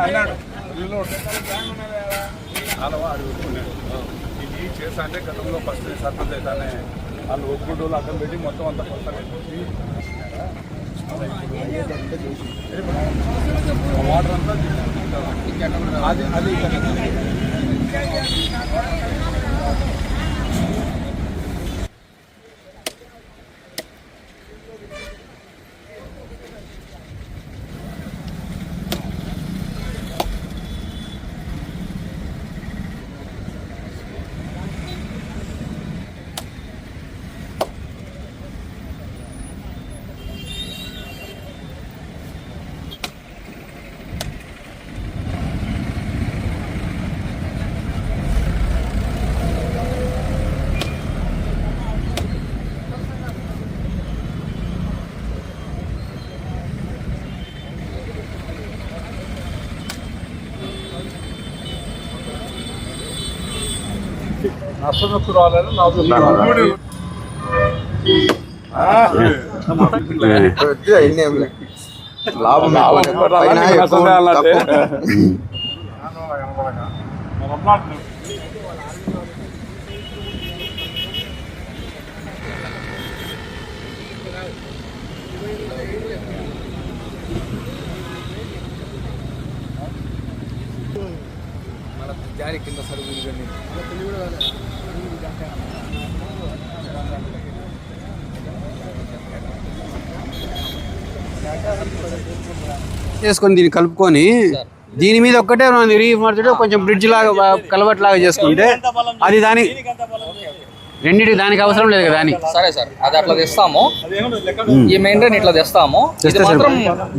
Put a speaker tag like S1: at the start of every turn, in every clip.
S1: అన్నాడు ఇది చేస్తా అంటే గతంలో ఫస్ట్ సర్పంచ్ అవుతానే వాళ్ళు ఒప్పుకుంటూ అక్కడ పెట్టి మొత్తం అంతా కొత్త వాటర్ అంతా అది అది నష్టనొక్కు రావాలని లాభం జారి కింద సరుకు
S2: చేసుకొని దీన్ని కలుపుకొని దీని మీద ఒక్కటే రీఫ్ మార్చడం కొంచెం బ్రిడ్జ్ లాగా కలవట్ లాగా చేసుకుంటే అది దాని రెండింటికి దానికి అవసరం లేదు కదా దానికి.
S3: సరే సార్, అది అట్లా తెస్తాము. ఈ మెయింటైన్ ఇట్లా తెస్తాము.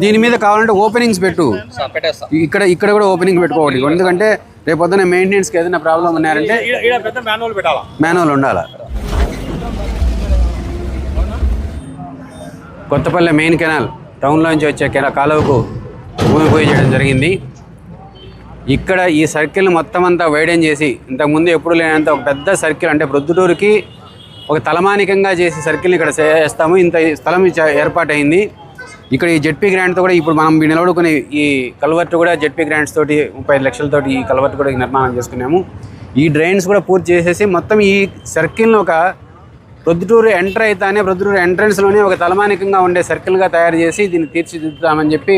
S2: దీని మీద కావాలంటే ఓపెనింగ్స్ పెట్టు,
S3: పెట్టేస్తాం.
S2: ఇక్కడ కూడా ఓపెనింగ్ పెట్టుకోవాలి. ఎందుకంటే రేపు పొద్దున్న మెయింటెనెన్స్కి ఏదైనా ప్రాబ్లం ఉన్నారంటే మాన్యువల్ ఉండాలి. కొత్తపల్లి మెయిన్ కెనాల్ టౌన్లోంచి వచ్చే కాలువకు భూమి పూజ చేయడం జరిగింది. ఇక్కడ ఈ సర్కిల్ మొత్తం అంతా వైడెన్ చేసి ఇంతకుముందు ఎప్పుడు లేనంత ఒక పెద్ద సర్కిల్, అంటే ప్రొద్దుటూరుకి ఒక తలమానికంగా చేసి సర్కిల్ని ఇక్కడ చేస్తాము. ఇంత స్థలం ఏర్పాటైంది. ఇక్కడ ఈ జెడ్పీ గ్రాంట్తో కూడా ఇప్పుడు మనం నిలబడుకునే ఈ కల్వర్ట్ కూడా జెడ్పీ గ్రాంట్స్ తోటి 35 లక్షలతోటి ఈ కల్వర్ట్ కూడా నిర్మాణం చేసుకున్నాము. ఈ డ్రైన్స్ కూడా పూర్తి చేసేసి మొత్తం ఈ సర్కిల్ని ఒక ప్రొద్దుటూరు ఎంటర్ అయితేనే ప్రొద్దుటూరు ఎంట్రన్స్లోనే ఒక తలమానికంగా ఉండే సర్కిల్గా తయారు చేసి దీన్ని తీర్చిదిద్దుతామని చెప్పి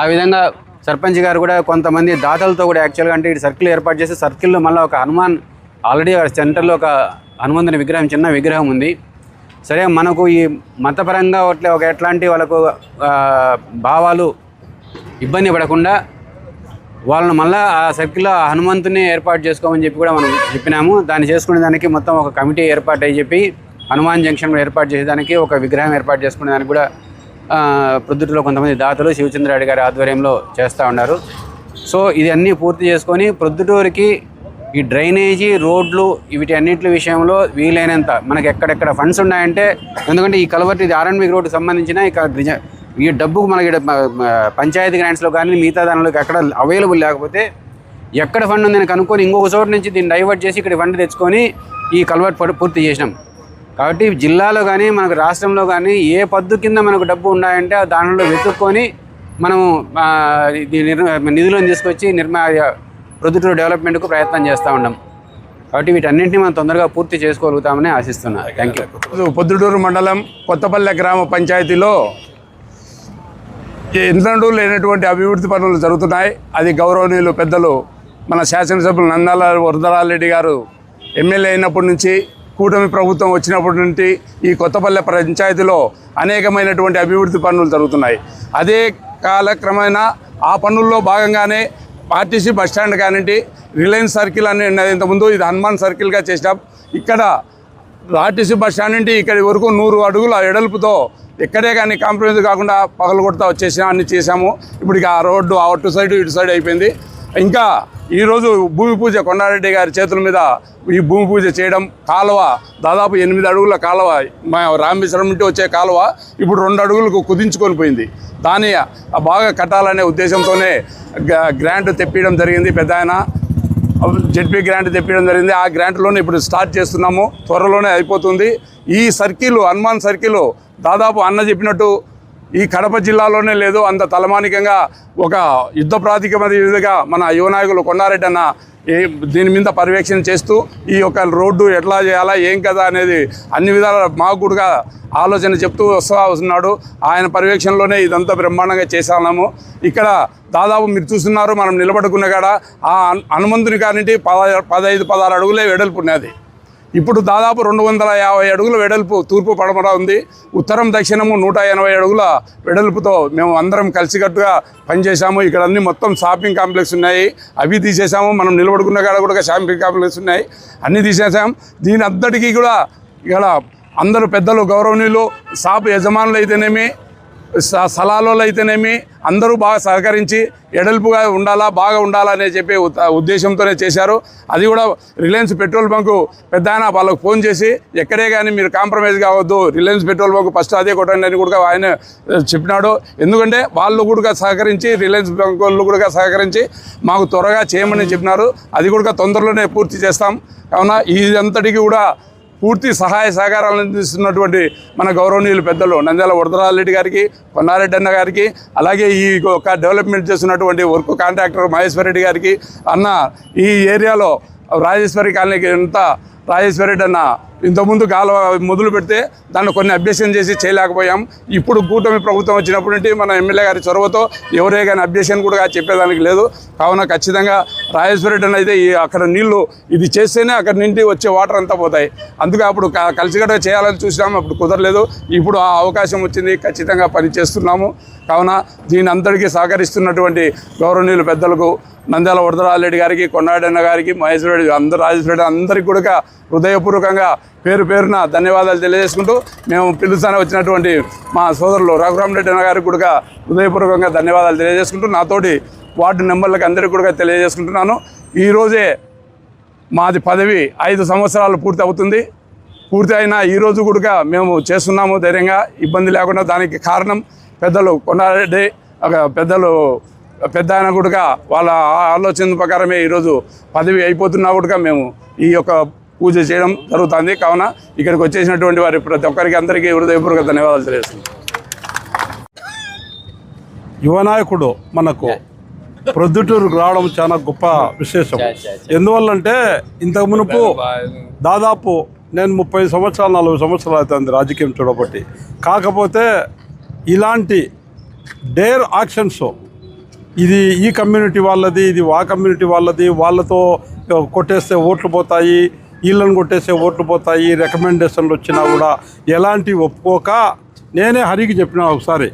S2: ఆ విధంగా సర్పంచ్ గారు కూడా కొంతమంది దాతలతో కూడా యాక్చువల్గా అంటే ఇటు సర్కిల్ ఏర్పాటు చేసి సర్కిల్లో మళ్ళీ ఒక హనుమాన్ ఆల్రెడీ సెంటర్లో ఒక హనుమంతుని విగ్రహం, చిన్న విగ్రహం ఉంది. సరే, మనకు ఈ మతపరంగా ఒక ఎట్లాంటి వాళ్ళకు భావాలు ఇబ్బంది పడకుండా వాళ్ళని మళ్ళీ ఆ సర్కిల్లో హనుమంతుని ఏర్పాటు చేసుకోమని చెప్పి కూడా మనం చెప్పినాము. దాన్ని చేసుకునే దానికి మొత్తం ఒక కమిటీ ఏర్పాటు అయ్యి చెప్పి హనుమాన్ జంక్షన్ కూడా ఏర్పాటు చేసేదానికి ఒక విగ్రహం ఏర్పాటు చేసుకునే దానికి కూడా ప్రొద్దుటూరులో కొంతమంది దాతలు శివచంద్రారెడ్డి గారి ఆధ్వర్యంలో చేస్తూ ఉన్నారు. సో ఇది అన్నీ పూర్తి చేసుకొని ప్రొద్దుటూరుకి ఈ డ్రైనేజీ, రోడ్లు వీటి అన్నింటి విషయంలో వీలైనంత మనకి ఎక్కడెక్కడ ఫండ్స్ ఉన్నాయంటే, ఎందుకంటే ఈ కల్వర్ట్ ఇది ఆర్ఎన్బి రోడ్డుకు సంబంధించిన ఈ డబ్బుకు మనకి పంచాయతీ గ్రాంట్స్లో కానీ మిగతా దానిలోకి ఎక్కడ అవైలబుల్ లేకపోతే ఎక్కడ ఫండ్ ఉందని కనుక్కొని ఇంకొక చోటు నుంచి దీన్ని డైవర్ట్ చేసి ఇక్కడ ఫండ్ తెచ్చుకొని ఈ కల్వర్ట్ పూర్తి చేసినాం. కాబట్టి జిల్లాలో కానీ మనకు రాష్ట్రంలో కానీ ఏ పద్దు కింద మనకు డబ్బు ఉన్నాయంటే దానిలో వెతుక్కొని మనము నిధులను తీసుకొచ్చి ప్రొద్దుటూరు డెవలప్మెంట్కు ప్రయత్నం చేస్తూ ఉన్నాం. కాబట్టి వీటన్నింటినీ మనం తొందరగా పూర్తి చేసుకోగలుగుతామని ఆశిస్తున్నాను. Thank you.
S1: పొద్దుటూరు మండలం కొత్తపల్లె గ్రామ పంచాయతీలో ఎన్నడూ లేనటువంటి అభివృద్ధి పనులు జరుగుతున్నాయి. అది గౌరవనీయులు పెద్దలు మన శాసనసభ్యులు నందాల వరదరారెడ్డి గారు ఎమ్మెల్యే అయినప్పటి నుంచి, కూటమి ప్రభుత్వం వచ్చినప్పటి నుండి ఈ కొత్తపల్లె పంచాయతీలో అనేకమైనటువంటి అభివృద్ధి పనులు జరుగుతున్నాయి. అదే కాలక్రమేణా ఆ పనుల్లో భాగంగానే ఆర్టీసీ బస్టాండ్ కానివ్వండి, రిలయన్స్ సర్కిల్ అని ఇంతకుముందు ఇది హనుమాన్ సర్కిల్గా చేసినాం. ఇక్కడ ఆర్టీసీ బస్టాండ్ నుండి ఇక్కడి వరకు 100 అడుగుల ఎడల్పుతో ఎక్కడే కానీ కాంప్రమైజ్ కాకుండా పగలు కొడతా వచ్చేసినా అన్ని చేశాము. ఇప్పుడు ఆ రోడ్డు అటు సైడ్ ఇటు సైడ్ అయిపోయింది. ఇంకా ఈరోజు భూమి పూజ కొండారెడ్డి గారి చేతుల మీద ఈ భూమి పూజ చేయడం, కాలువ దాదాపు 8 అడుగుల కాలువ, మా రామేశ్వరం నుండి వచ్చే కాలువ ఇప్పుడు 2 అడుగులకు కుదించుకొని పోయింది. దాన్ని బాగా కట్టాలనే ఉద్దేశంతోనే గ్రాంట్ తెప్పించడం జరిగింది. పెద్ద ఆయన జెడ్పీ గ్రాంట్ తెప్పించడం జరిగింది. ఆ గ్రాంట్లోనే ఇప్పుడు స్టార్ట్ చేస్తున్నాము, త్వరలోనే అయిపోతుంది. ఈ సర్కిల్ హనుమాన్ సర్కిల్ దాదాపు అన్న చెప్పినట్టు ఈ కడప జిల్లాలోనే లేదు, అంత తలమానికంగా ఒక యుద్ధ ప్రాతిపదికగా మన యువ నాయకులు కొండారెడ్డి అన్న దీని మీద పర్యవేక్షణ చేస్తూ ఈ యొక్క రోడ్డు ఎట్లా చేయాలా ఏం కదా అనేది అన్ని విధాల మాకు కూడా ఆలోచన చెప్తూ వస్తున్నాడు. ఆయన పర్యవేక్షణలోనే ఇదంతా బ్రహ్మాండంగా చేసాము. ఇక్కడ దాదాపు మీరు చూస్తున్నారు, మనం నిలబడుకున్న కాడ ఆ హనుమంతుని కానింటి 15-16 అడుగులే వెడల్పు ఉన్నది. ఇప్పుడు దాదాపు 250 అడుగుల వెడల్పు తూర్పు పడమర ఉంది. ఉత్తరం దక్షిణము 180 అడుగుల వెడల్పుతో మేము అందరం కలిసికట్టుగా పనిచేసాము. ఇక్కడ అన్ని మొత్తం షాపింగ్ కాంప్లెక్స్ ఉన్నాయి, అవి తీసేసాము. మనం నిలబడుకున్న కాడ కూడా షాపింగ్ కాంప్లెక్స్ ఉన్నాయి, అన్నీ తీసేసాం. దీని అంతటికీ కూడా ఇక్కడ అందరూ పెద్దలు గౌరవనీయులు షాప్ యజమానులు అయితేనేమి స్థలాలలో అయితేనేమి అందరూ బాగా సహకరించి ఎడల్పుగా ఉండాలా బాగా ఉండాలని చెప్పి ఉద్దేశంతోనే చేశారు. అది కూడా రిలయన్స్ పెట్రోల్ బంకు పెద్ద ఆయన వాళ్ళకు ఫోన్ చేసి ఎక్కడే కానీ మీరు కాంప్రమైజ్ కావద్దు, రిలయన్స్ పెట్రోల్ బంకు ఫస్ట్ అదే కొట్టండి అని కూడా ఆయన చెప్పినాడు. ఎందుకంటే వాళ్ళు కూడా సహకరించి రిలయన్స్ బంక్ వాళ్ళు కూడా సహకరించి మాకు త్వరగా చేయమని చెప్పినారు. అది కూడా తొందరలోనే పూర్తి చేస్తాం. కావున ఇదంతటికి కూడా పూర్తి సహాయ సహకారాలు అందిస్తున్నటువంటి మన గౌరవనీయులు పెద్దలు నంద్యాల వరదరాజరెడ్డి గారికి, కొండారెడ్డి అన్న గారికి, అలాగే ఈ ఒక డెవలప్మెంట్ చేస్తున్నటువంటి వర్క్ కాంట్రాక్టర్ మహేశ్వర్ రెడ్డి గారికి, అన్న ఈ ఏరియాలో రాజేశ్వరి కాలనీకి ఎంత రాజేశ్వరరెడ్డి అన్న ఇంతకుముందు కాలువ మొదలు పెడితే దాన్ని కొన్ని అభ్యసన చేసి చేయలేకపోయాం. ఇప్పుడు కూటమి ప్రభుత్వం వచ్చినప్పటి నుండి మన ఎమ్మెల్యే గారి చొరవతో ఎవరే కానీ అభ్యసన కూడా చెప్పేదానికి లేదు. కావున ఖచ్చితంగా రాజేశ్వరరెడ్డి అన్న అయితే అక్కడ నీళ్లు ఇది చేస్తేనే అక్కడ నుండి వచ్చే వాటర్ అంతా పోతాయి. అందుకే అప్పుడు కలిసికట్టుగా చేయాలని చూసినాము, అప్పుడు కుదరలేదు. ఇప్పుడు ఆ అవకాశం వచ్చింది, ఖచ్చితంగా పని చేస్తున్నాము. కావున దీని అందరికీ సహకరిస్తున్నటువంటి గౌరవనీయులు పెద్దలకు నంద్యాల వరదరాజరెడ్డి గారికి, కొండారెడ్డి అన్న గారికి, మహేశ్వర రెడ్డి అందరూ రాజేశ్వరరెడ్డి అందరికీ కూడా హృదయపూర్వకంగా పేరున ధన్యవాదాలు తెలియజేసుకుంటూ మేము పిలుస్తానే వచ్చినటువంటి మా సోదరులు రఘురామరెడ్డి అన్న గారికి కూడా హృదయపూర్వకంగా ధన్యవాదాలు తెలియజేసుకుంటూ నాతోటి వార్డు నెంబర్లకు అందరికీ కూడా తెలియజేసుకుంటున్నాను. ఈరోజే మాది పదవి 5 సంవత్సరాలు పూర్తి అవుతుంది. పూర్తి అయినా ఈరోజు కూడా మేము చేస్తున్నాము ధైర్యంగా, ఇబ్బంది లేకుండా. దానికి కారణం పెద్దలు కొండారెడ్డి పెద్ద ఆయన కూడా వాళ్ళ ఆలోచన ప్రకారమే ఈరోజు పదవి అయిపోతున్నా కూడా మేము ఈ యొక్క పూజ చేయడం జరుగుతుంది. కావున ఇక్కడికి వచ్చేసినటువంటి వారి ప్రతి ఒక్కరికి అందరికీ హృదయపూర్వక ధన్యవాదాలు తెలియజేస్తున్నాను.
S4: యువనాయకుడు మనకు ప్రొద్దుటూరుకు రావడం చాలా గొప్ప విశేషం. ఎందువల్లంటే ఇంతకు మునుపు దాదాపు నేను 30 సంవత్సరాలు 40 సంవత్సరాలు అవుతుంది రాజకీయం చూడబట్టి. కాకపోతే ఇలాంటి డేర్ యాక్షన్స్, ఇది ఈ కమ్యూనిటీ వాళ్ళది, ఇది ఆ కమ్యూనిటీ వాళ్ళది, వాళ్ళతో కొట్టేస్తే ఓట్లు పోతాయి, వీళ్ళని కొట్టేస్తే ఓట్లు పోతాయి, రికమెండేషన్లు వచ్చినా కూడా ఎలాంటి ఒప్పుకోక నేనే హరికి చెప్పిన ఒకసారి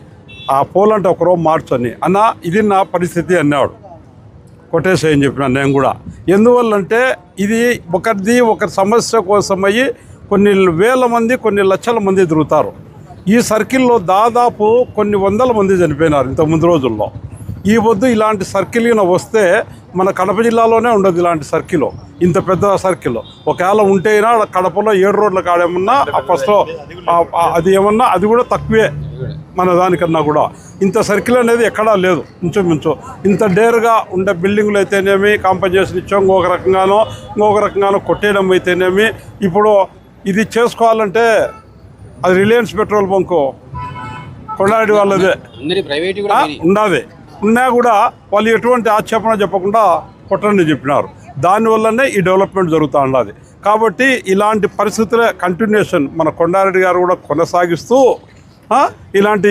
S4: ఆ పోలంటే ఒకరో మార్చని అన్న, ఇది నా పరిస్థితి అన్నాడు. కొట్టేసేయని చెప్పిన నేను కూడా. ఎందువల్లంటే ఇది ఒకరి సమస్య కోసమయ్యి కొన్ని వేల మంది కొన్ని లక్షల మంది తిరుగుతారు. ఈ సర్కిల్లో దాదాపు కొన్ని వందల మంది చనిపోయినారు ఇంత ముందు రోజుల్లో. ఈ వద్దు ఇలాంటి సర్కిల్ వస్తే మన కడప జిల్లాలోనే ఉండదు ఇలాంటి సర్కిల్, ఇంత పెద్ద సర్కిల్. ఒకవేళ ఉంటేనా కడపలో 7 రోడ్ల కాడేమన్నా ఫస్ట్లో అది ఏమన్నా అది కూడా తక్కువే మన దానికన్నా కూడా. ఇంత సర్కిల్ అనేది ఎక్కడా లేదు ఇంచుమించు. ఇంత డేర్గా ఉండే బిల్డింగులు అయితేనేమి కాంపన్సేషన్ ఇచ్చాం, ఇంకొక రకంగానో కొట్టేయడం అయితేనేమి. ఇప్పుడు ఇది చేసుకోవాలంటే అది రిలయన్స్ పెట్రోల్ బంకు కొండారెడ్డి వాళ్ళదే ఉండాలి. ఉన్నా కూడా వాళ్ళు ఎటువంటి ఆక్షేపణ చెప్పకుండా కొట్టండి చెప్పినారు. దానివల్లనే ఈ డెవలప్మెంట్ జరుగుతూ ఉన్నది. కాబట్టి ఇలాంటి పరిస్థితులే కంటిన్యూషన్ మన కొండారెడ్డి గారు కూడా కొనసాగిస్తూ ఇలాంటి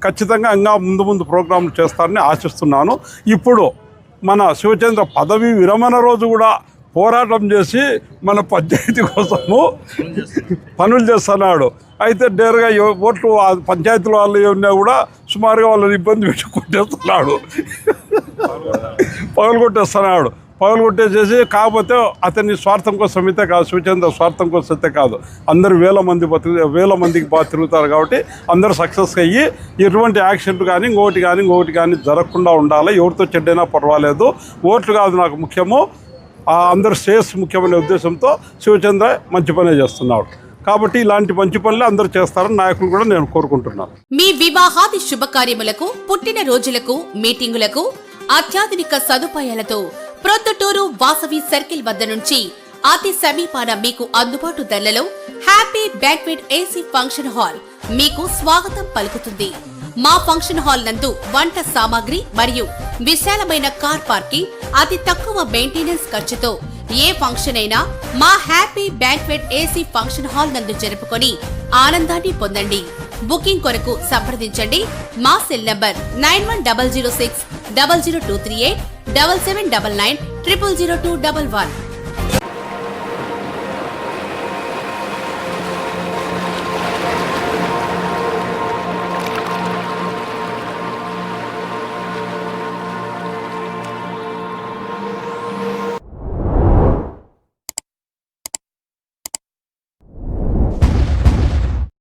S4: ఖచ్చితంగా ఇంకా ముందు ప్రోగ్రాంలు చేస్తారని ఆశిస్తున్నాను. ఇప్పుడు మన శివచంద్ర పదవి విరమణ రోజు కూడా పోరాటం చేసి మన పంచాయతీ కోసము పనులు చేస్తున్నాడు. అయితే డేరుగా ఓట్లు పంచాయతీల వాళ్ళు ఏమన్నా కూడా సుమారుగా వాళ్ళని ఇబ్బంది పెట్టి కొట్టేస్తున్నాడు, పగలు కొట్టేసేసి. కాకపోతే అతని స్వార్థం కోసం అయితే కాదు, శివచంద్ర స్వార్థం కోసం అయితే కాదు, అందరూ వేల మందికి బాగా తిరుగుతారు. కాబట్టి అందరూ సక్సెస్ అయ్యి ఎటువంటి యాక్సిడెంట్ కానీ ఇంకొకటి కానీ జరగకుండా ఉండాలి. ఎవరితో చెడ్డైనా పర్వాలేదు, ఓట్లు కాదు నాకు ముఖ్యము, అందరూ శ్రేయస్ ముఖ్యమైన ఉద్దేశంతో శివచంద్ర మంచి పనే చేస్తున్నాడు. కాబట్టి ఇలాంటి మంచి పనులు అందరూ చేస్తారని నాయకులు కూడా నేను కోరుకుంటున్నాను.
S5: మీ వివాహాది శుభకార్యములకు, పుట్టిన రోజులకు, మీటింగులకు అత్యాధునిక సదుపాయాలతో ప్రొద్దుటూరు వాసవి సర్కిల్ వద్ద నుంచి అతి సమీపాన మీకు అందుబాటు ధరలలో happy banquet AC function hall మీకు స్వాగతం పలుకుతుంది. మా ఫంక్షన్ హాల్ నందు వంట సామాగ్రి మరియు విశాలమైన కార్ పార్కింగ్, అతి తక్కువ మెయింటెనెన్స్ ఖర్చుతో ఏ ఫంక్షన్ అయినా మా happy banquet AC function hall నందు జరుపుకొని ఆనందాన్ని పొందండి. బుకింగ్ కొరకు సంప్రదించండి. మా సెల్ నంబర్ 9100600238 7799 000211.